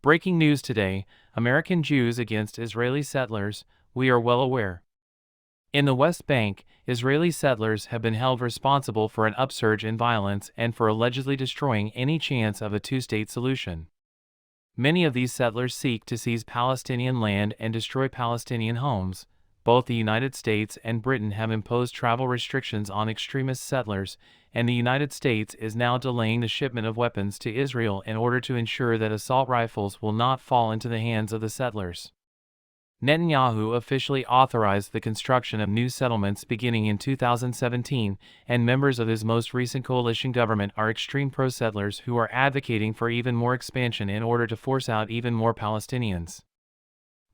Breaking news today: American Jews against Israeli settlers. We are well aware. In the West Bank, Israeli settlers have been held responsible for an upsurge in violence and for allegedly destroying any chance of a two-state solution. Many of these settlers seek to seize Palestinian land and destroy Palestinian homes. Both the United States and Britain have imposed travel restrictions on extremist settlers, and the United States is now delaying the shipment of weapons to Israel in order to ensure that assault rifles will not fall into the hands of the settlers. Netanyahu officially authorized the construction of new settlements beginning in 2017, and members of his most recent coalition government are extreme pro-settlers who are advocating for even more expansion in order to force out even more Palestinians.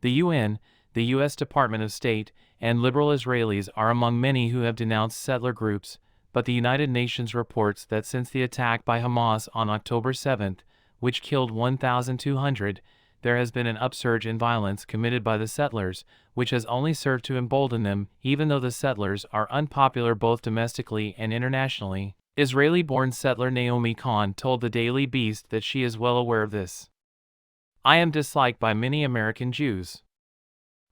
The UN, the U.S. Department of State, and liberal Israelis are among many who have denounced settler groups, but the United Nations reports that since the attack by Hamas on October 7, which killed 1,200, there has been an upsurge in violence committed by the settlers, which has only served to embolden them, even though the settlers are unpopular both domestically and internationally. Israeli-born settler Naomi Kahn told the Daily Beast that she is well aware of this. "I am disliked by many American Jews.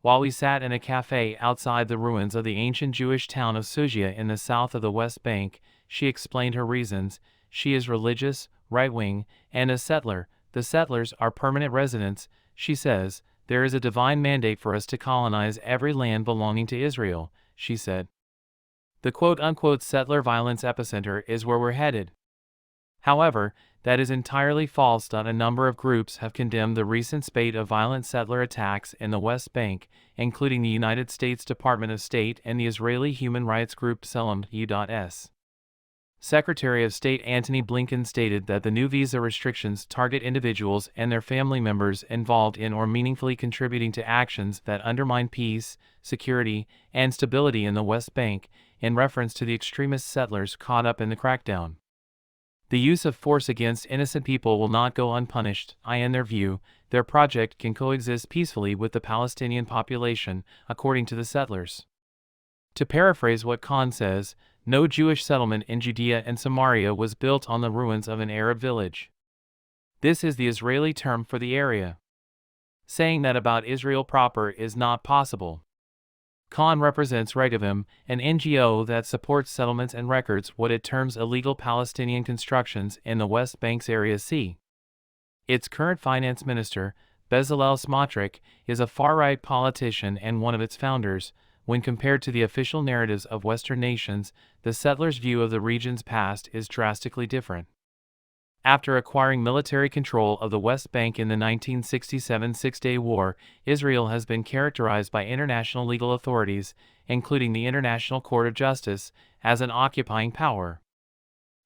While we sat in a cafe outside the ruins of the ancient Jewish town of Sujia in the south of the West Bank, she explained her reasons. She is religious, right-wing, and a settler. The settlers are permanent residents," she says. "There is a divine mandate for us to colonize every land belonging to Israel," she said. The quote-unquote settler violence epicenter is where we're headed. However, that is entirely false. A number of groups have condemned the recent spate of violent settler attacks in the West Bank, including the United States Department of State and the Israeli human rights group B'Tselem U.S. Secretary of State Antony Blinken stated that the new visa restrictions target individuals and their family members involved in or meaningfully contributing to actions that undermine peace, security, and stability in the West Bank, in reference to the extremist settlers caught up in the crackdown. The use of force against innocent people will not go unpunished. In their view, their project can coexist peacefully with the Palestinian population, according to the settlers. To paraphrase what Kahn says, no Jewish settlement in Judea and Samaria was built on the ruins of an Arab village. This is the Israeli term for the area. Saying that about Israel proper is not possible. Kahn represents Regavim, an NGO that supports settlements and records what it terms illegal Palestinian constructions in the West Bank's Area C. Its current finance minister, Bezalel Smotrich, is a far-right politician and one of its founders. When compared to the official narratives of Western nations, the settlers' view of the region's past is drastically different. After acquiring military control of the West Bank in the 1967 Six-Day War, Israel has been characterized by international legal authorities, including the International Court of Justice, as an occupying power.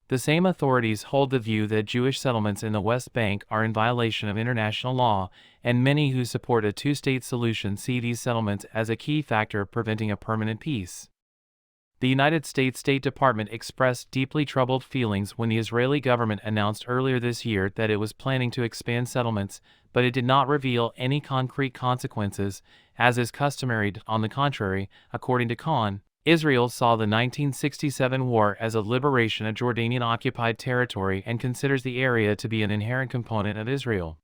The same authorities hold the view that Jewish settlements in the West Bank are in violation of international law, and many who support a two-state solution see these settlements as a key factor preventing a permanent peace. The United States State Department expressed deeply troubled feelings when the Israeli government announced earlier this year that it was planning to expand settlements, but it did not reveal any concrete consequences, as is customary. On the contrary, according to Kahn, Israel saw the 1967 war as a liberation of Jordanian-occupied territory and considers the area to be an inherent component of Israel.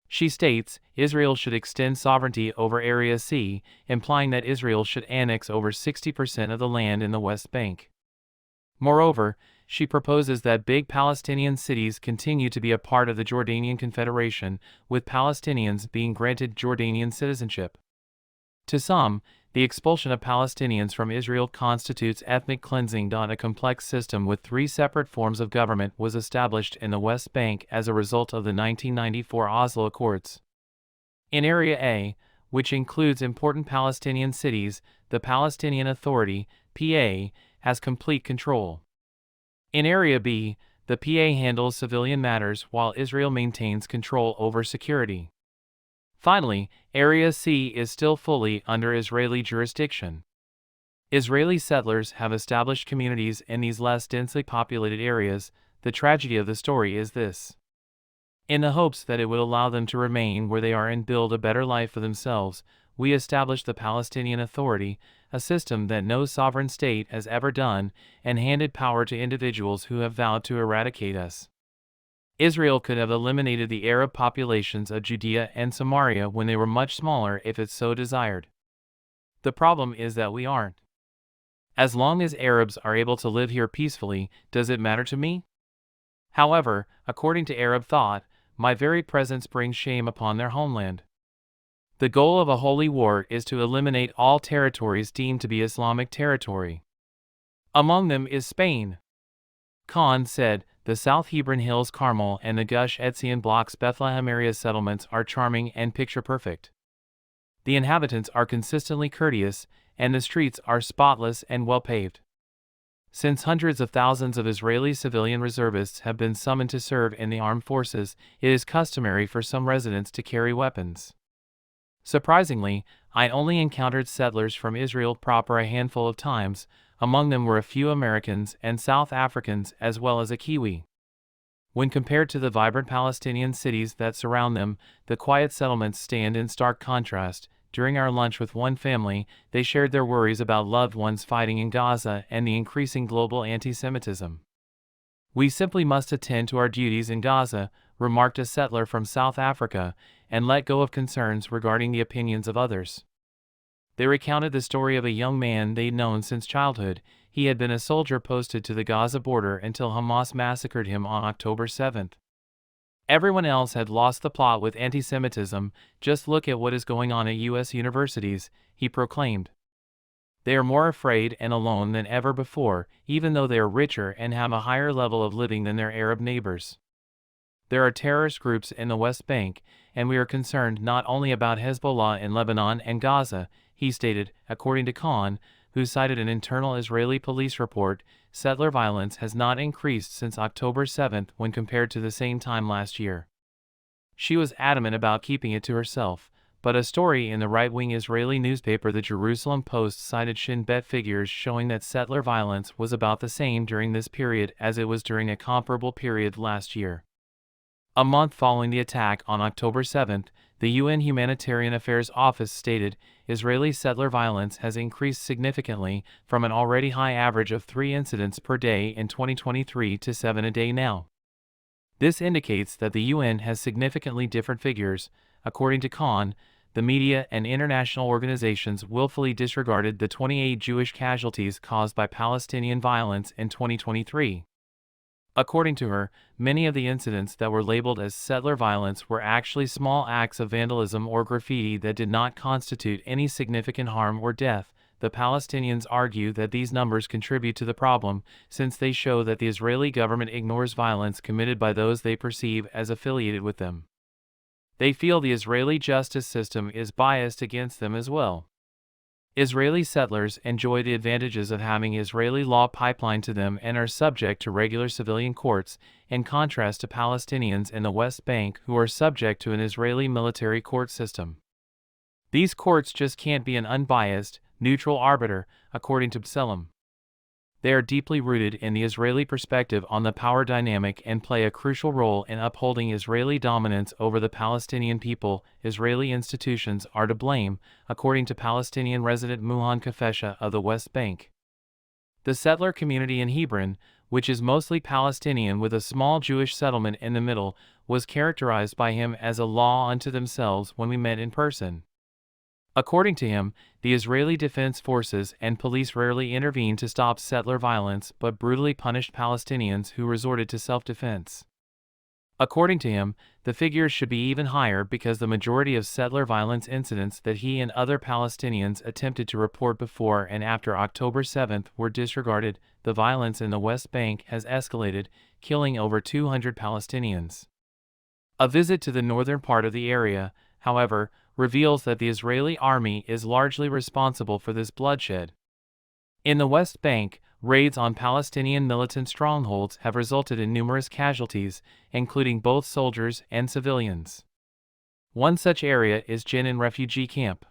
She states, Israel should extend sovereignty over Area C, implying that Israel should annex over 60% of the land in the West Bank. Moreover, she proposes that big Palestinian cities continue to be a part of the Jordanian Confederation, with Palestinians being granted Jordanian citizenship. To some, the expulsion of Palestinians from Israel constitutes ethnic cleansing. A complex system with three separate forms of government was established in the West Bank as a result of the 1994 Oslo Accords. In Area A, which includes important Palestinian cities, the Palestinian Authority, PA, has complete control. In Area B, the PA handles civilian matters while Israel maintains control over security. Finally, Area C is still fully under Israeli jurisdiction. Israeli settlers have established communities in these less densely populated areas. The tragedy of the story is this. In the hopes that it would allow them to remain where they are and build a better life for themselves, we established the Palestinian Authority, a system that no sovereign state has ever done, and handed power to individuals who have vowed to eradicate us. Israel could have eliminated the Arab populations of Judea and Samaria when they were much smaller if it so desired. The problem is that we aren't. As long as Arabs are able to live here peacefully, does it matter to me? However, according to Arab thought, my very presence brings shame upon their homeland. The goal of a holy war is to eliminate all territories deemed to be Islamic territory. Among them is Spain. Khan said, the South Hebron Hills Carmel and the Gush Etzion Blocks Bethlehem area settlements are charming and picture-perfect. The inhabitants are consistently courteous, and the streets are spotless and well-paved. Since hundreds of thousands of Israeli civilian reservists have been summoned to serve in the armed forces, it is customary for some residents to carry weapons. Surprisingly, I only encountered settlers from Israel proper a handful of times. Among them were a few Americans and South Africans as well as a Kiwi. When compared to the vibrant Palestinian cities that surround them, the quiet settlements stand in stark contrast. During our lunch with one family, they shared their worries about loved ones fighting in Gaza and the increasing global anti-Semitism. We simply must attend to our duties in Gaza, remarked a settler from South Africa, and let go of concerns regarding the opinions of others. They recounted the story of a young man they'd known since childhood. He had been a soldier posted to the Gaza border until Hamas massacred him on October 7th. Everyone else had lost the plot with anti-Semitism. Just look at what is going on at U.S. universities, he proclaimed. They are more afraid and alone than ever before, even though they are richer and have a higher level of living than their Arab neighbors. There are terrorist groups in the West Bank, and we are concerned not only about Hezbollah in Lebanon and Gaza, he stated, according to Khan, who cited an internal Israeli police report. Settler violence has not increased since October 7th when compared to the same time last year. She was adamant about keeping it to herself, but a story in the right-wing Israeli newspaper the Jerusalem Post cited Shin Bet figures showing that settler violence was about the same during this period as it was during a comparable period last year. A month following the attack on October 7th, the UN Humanitarian Affairs Office stated, Israeli settler violence has increased significantly from an already high average of 3 incidents per day in 2023 to 7 a day now. This indicates that the UN has significantly different figures. According to Khan, the media and international organizations willfully disregarded the 28 Jewish casualties caused by Palestinian violence in 2023. According to her, many of the incidents that were labeled as settler violence were actually small acts of vandalism or graffiti that did not constitute any significant harm or death. The Palestinians argue that these numbers contribute to the problem, since they show that the Israeli government ignores violence committed by those they perceive as affiliated with them. They feel the Israeli justice system is biased against them as well. Israeli settlers enjoy the advantages of having Israeli law pipelined to them and are subject to regular civilian courts, in contrast to Palestinians in the West Bank who are subject to an Israeli military court system. These courts just can't be an unbiased, neutral arbiter, according to B'Tselem. They are deeply rooted in the Israeli perspective on the power dynamic and play a crucial role in upholding Israeli dominance over the Palestinian people. Israeli institutions are to blame, according to Palestinian resident Muhan Kafesha of the West Bank. The settler community in Hebron, which is mostly Palestinian with a small Jewish settlement in the middle, was characterized by him as a law unto themselves when we met in person. According to him, the Israeli Defense Forces and police rarely intervened to stop settler violence but brutally punished Palestinians who resorted to self-defense. According to him, the figures should be even higher because the majority of settler violence incidents that he and other Palestinians attempted to report before and after October 7th were disregarded. The violence in the West Bank has escalated, killing over 200 Palestinians. A visit to the northern part of the area, however, reveals that the Israeli army is largely responsible for this bloodshed. In the West Bank, raids on Palestinian militant strongholds have resulted in numerous casualties, including both soldiers and civilians. One such area is Jenin refugee camp.